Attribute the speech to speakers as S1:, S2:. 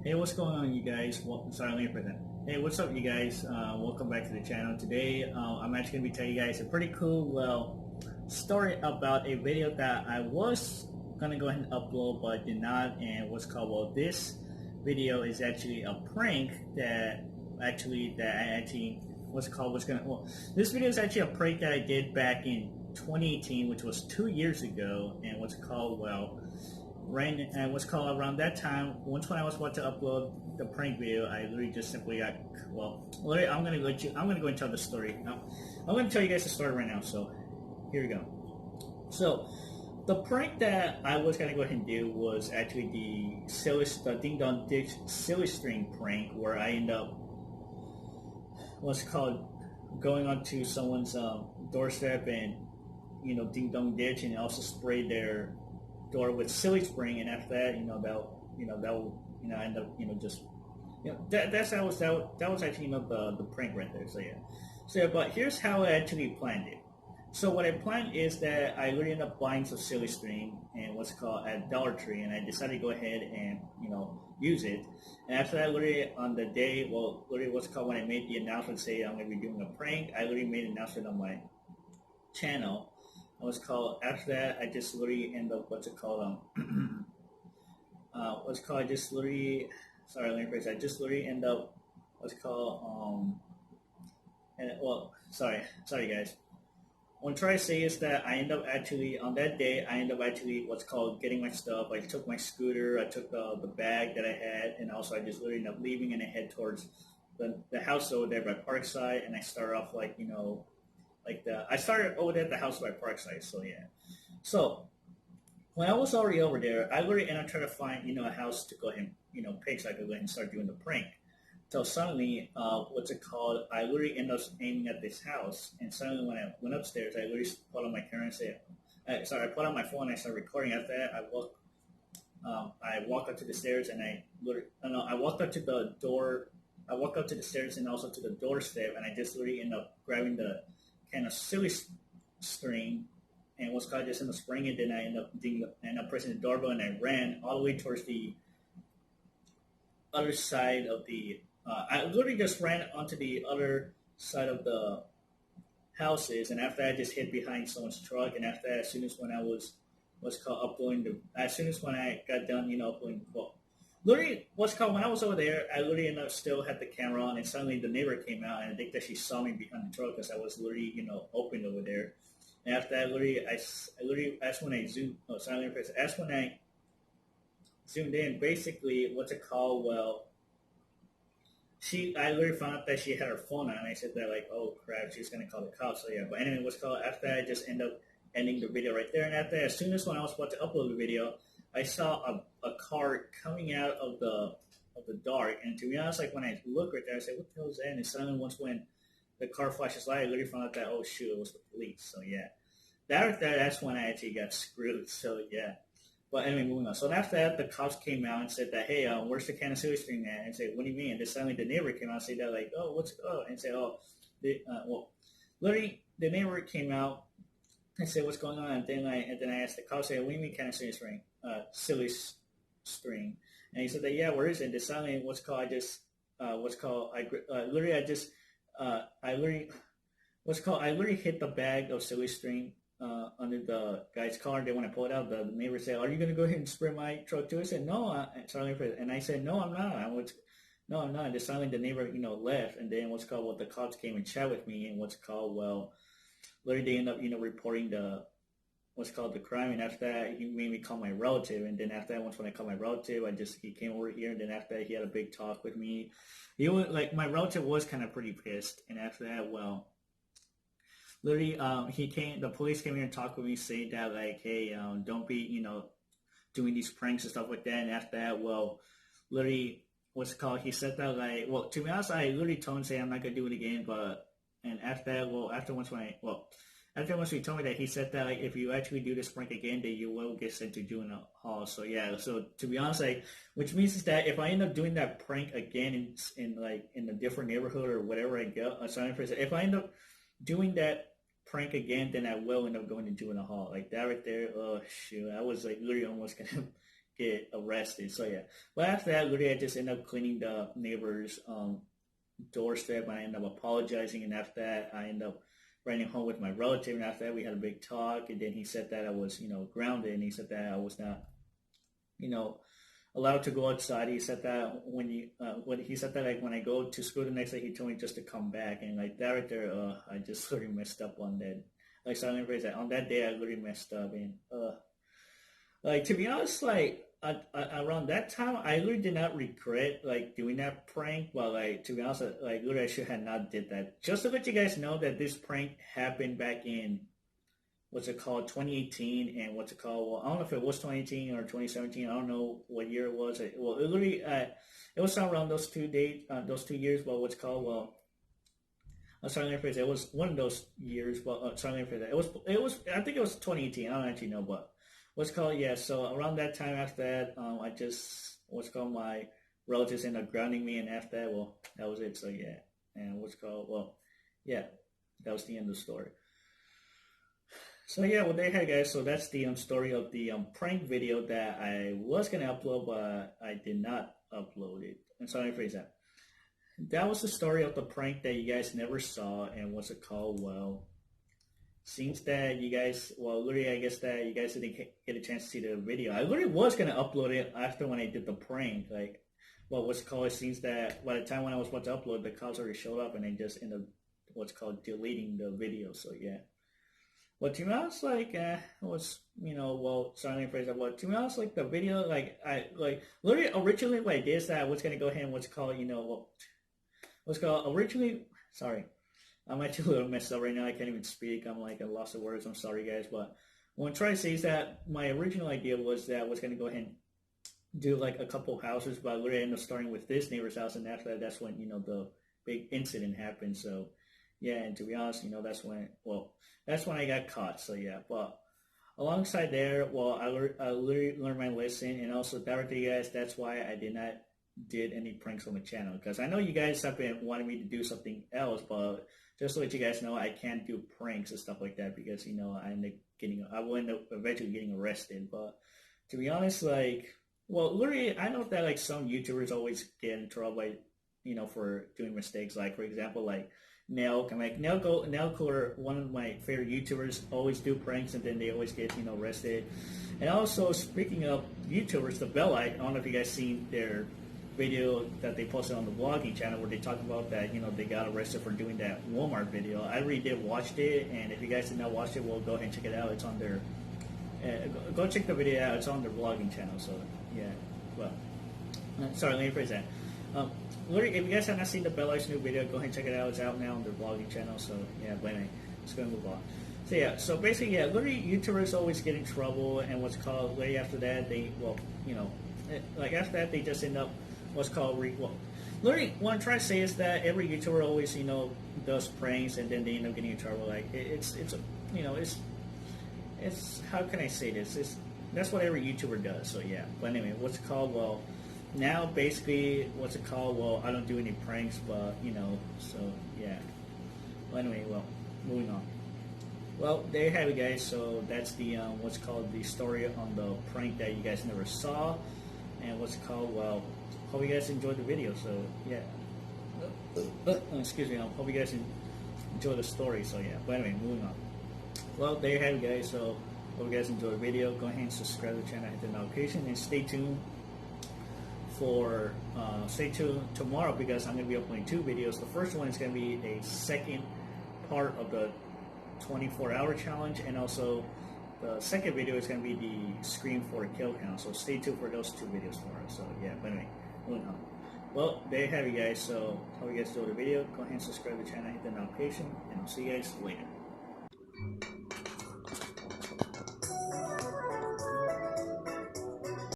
S1: Hey, what's going on, you guys? Sorry, let me put that. Hey, what's up, you guys? Welcome back to the channel. Today, I'm actually going to be telling you guys a pretty cool, story about a video that I was going to go ahead and upload, but did not. And what's called, this video is actually a prank this video is actually a prank that I did back in 2018, which was 2 years ago. And around that time, once when I was about to upload the prank video, I literally just simply got literally I'm gonna go and tell the story. Now, I'm gonna tell you guys the story right now. So here we go. So the prank that I was gonna go ahead and do was actually the Ding Dong Ditch silly string prank, where I end up going onto someone's doorstep and ding dong ditch, and also spray their door with silly string. And after that, I end up just that was actually the prank right there. So yeah, but here's how I actually planned it. So what I planned is that I literally ended up buying some silly string and at Dollar Tree, and I decided to go ahead and use it. And after that, literally on the day, when I made the announcement, say I'm going to be doing a prank, I literally made an announcement on my channel. After that, I just literally end up I just literally sorry, let me phrase. I just literally end up sorry guys. What I'm trying to say is that I end up actually on that day, I end up actually getting my stuff. I took my scooter, I took the bag that I had, and also I just literally end up leaving, and I head towards the house over there by Parkside. And I start off I started over there at the house by Parkside. So yeah. So when I was already over there, I literally ended up trying to find a house to go ahead and pick, so I could go ahead and start doing the prank. So suddenly, I literally ended up aiming at this house, and suddenly when I went upstairs, I literally put on my camera and I put on my phone and I started recording. After that, I walked up to the stairs, and I walked up to the door. I walked up to the stairs and also to the doorstep, and I just literally ended up grabbing the kind of silly string, and just in the spring, and then I ended up pressing the doorbell, and I ran all the way towards the other side of the. I literally just ran onto the other side of the houses, and after that, I just hid behind someone's truck. And after that, as soon as when I was as soon as when I got done, uploading, literally when I was over there, I literally ended up still had the camera on, and suddenly the neighbor came out, and I think that she saw me behind the truck because I was literally open over there. And after that, that's when I zoomed. Oh, sorry, that's when I zoomed in. Basically, I literally found out that she had her phone on, and I said that oh crap, she's gonna call the cops. So yeah, but anyway, after that, I just end up ending the video right there. And after that, as soon as when I was about to upload the video, I saw a car coming out of the dark. And to be honest, when I looked right there, I said, what the hell is that? And suddenly when the car flashes light, I literally found out that, oh shoot, it was the police. So yeah, that's when I actually got screwed. So yeah. But anyway, moving on. So after that, the cops came out and said that, hey, where's the can of silly string at? And said, what do you mean? And then suddenly the neighbor came out and said that, oh, what's up? And said, literally the neighbor came out and said, what's going on? And then I asked the cops, what do you mean can of silly string? Silly string. And he said that, yeah, where is it? And then suddenly I literally hit the bag of silly string under the guy's car. And then when I pulled it out, the neighbor said, "Are you going to go ahead and spray my truck too?" I said, "No." And I said, "No, I'm not." No, I'm not. And then suddenly the neighbor, left. And then the cops came and chat with me, and literally they end up, reporting the crime. And after that, he made me call my relative. And then after that, when I called my relative, he came over here. And then after that, he had a big talk with me. He was my relative was kind of pretty pissed. And after that, literally, the police came here and talked with me, saying that hey, don't be, doing these pranks and stuff like that. And after that, literally, he said that to be honest, I literally told him, say I'm not gonna do it again. And after that, after once he told me that, he said that if you actually do this prank again, then you will get sent to juvenile hall. So yeah, so to be honest, which means is that if I end up doing that prank again in a different neighborhood or whatever I go, if I end up doing that prank again, then I will end up going to juvenile hall. That right there, oh shoot, I was literally almost gonna get arrested. So yeah, but after that, literally, I just ended up cleaning the neighbor's doorstep. I ended up apologizing, and after that, I ended up riding home with my relative. And after that, we had a big talk, and then he said that I was, grounded, and he said that I was not, you know, allowed to go outside. He said that when he said that like when I go to school the next day, he told me just to come back, and like that right there, I just literally messed up on that. Like silent phrase that on that day, I literally messed up, and like to be honest, like around that time, I really did not regret like doing that prank. But like to be honest, like literally, I should have not did that. Just to let you guys know that this prank happened back in what's it called 2018, and what's it called, well, I don't know if it was 2018 or 2017. I don't know what year it was. Well, it literally it was around those 2 dates, those 2 years. But what's it called, well, I'm sorry, let me phrase it. It was one of those years. Well, sorry, let me phrase it. It was I think it was 2018. I don't actually know, but what's it called, yeah. So around that time, after that, I just what's it called, my relatives ended up grounding me, and after that, well, that was it. So yeah, and what's it called, well, yeah, that was the end of the story. So yeah, well there you have it, guys. So that's the story of the prank video that I was gonna upload, but I did not upload it. And so let me phrase that. That was the story of the prank that you guys never saw, and what's it called? Well, seems that you guys, well, literally, I guess that you guys didn't get a chance to see the video. I literally was gonna upload it after when I did the prank, like, well, what's it called? It seems that by the time when I was about to upload, the cops already showed up, and they just ended up what's called deleting the video. So yeah. Well, to be honest, like, it was, well, sorry, phrase that. Well, to be honest, like, the video, like, I, like, literally, originally, what I did is that I was going to go ahead and what's called, what's called, originally, sorry, I'm actually a little messed up right now. I can't even speak. I'm, like, a loss of words. I'm sorry, guys. But what I'm trying to say is that my original idea was that I was going to go ahead and do, like, a couple houses, but I literally ended up starting with this neighbor's house, and after that, that's when, the big incident happened. So, yeah, and to be honest, that's when I got caught. So yeah, but alongside there, well, I literally learned my lesson, and also directly, guys, that's why I did not did any pranks on the channel, because I know you guys have been wanting me to do something else, but just to let you guys know, I can't do pranks and stuff like that because I will end up eventually getting arrested. But to be honest, like, well, literally, I know that like some YouTubers always get in trouble, by, for doing mistakes. Like for example, like. Nelk, and like Nelk or one of my favorite YouTubers always do pranks, and then they always get arrested. And also, speaking of YouTubers, the Bellite, I don't know if you guys seen their video that they posted on the vlogging channel where they talk about that they got arrested for doing that Walmart video. I already did watched it, and if you guys did not watch it, well, go ahead and check it out. It's on their go check the video out. It's on their vlogging channel. So yeah, well, sorry, let me phrase that. Literally, if you guys have not seen the Bellite's new video, go ahead and check it out. It's out now on their vlogging channel. So yeah, but anyway, let's go and move on. So yeah, so basically, yeah, literally YouTubers always get in trouble, and what's called, literally after that, like after that, they just end up what's called literally, what I'm trying to say is that every YouTuber always does pranks, and then they end up getting in trouble. Like it's how can I say this? That's what every YouTuber does. So yeah, but anyway, what's it called? Well. Now, basically, what's it called? Well, I don't do any pranks, but, so, yeah. Well, anyway, well, moving on. Well, there you have it, guys. So that's the, what's called, the story on the prank that you guys never saw. And what's it called? Well, hope you guys enjoyed the video. So, yeah. Excuse me. I hope you guys enjoyed the story. So, yeah. But anyway, moving on. Well, there you have it, guys. So, hope you guys enjoyed the video. Go ahead and subscribe to the channel, hit the notification, and stay tuned. Stay tuned tomorrow, because I'm going to be uploading 2 videos. The first one is going to be a second part of the 24-hour challenge, and also the second video is going to be the Scream for a Kill count. So stay tuned for those 2 videos tomorrow. So yeah, but anyway, moving on. Well, there you have it, guys. So hope you guys enjoyed the video. Go ahead and subscribe to the channel, hit the notification, and I'll see you guys later.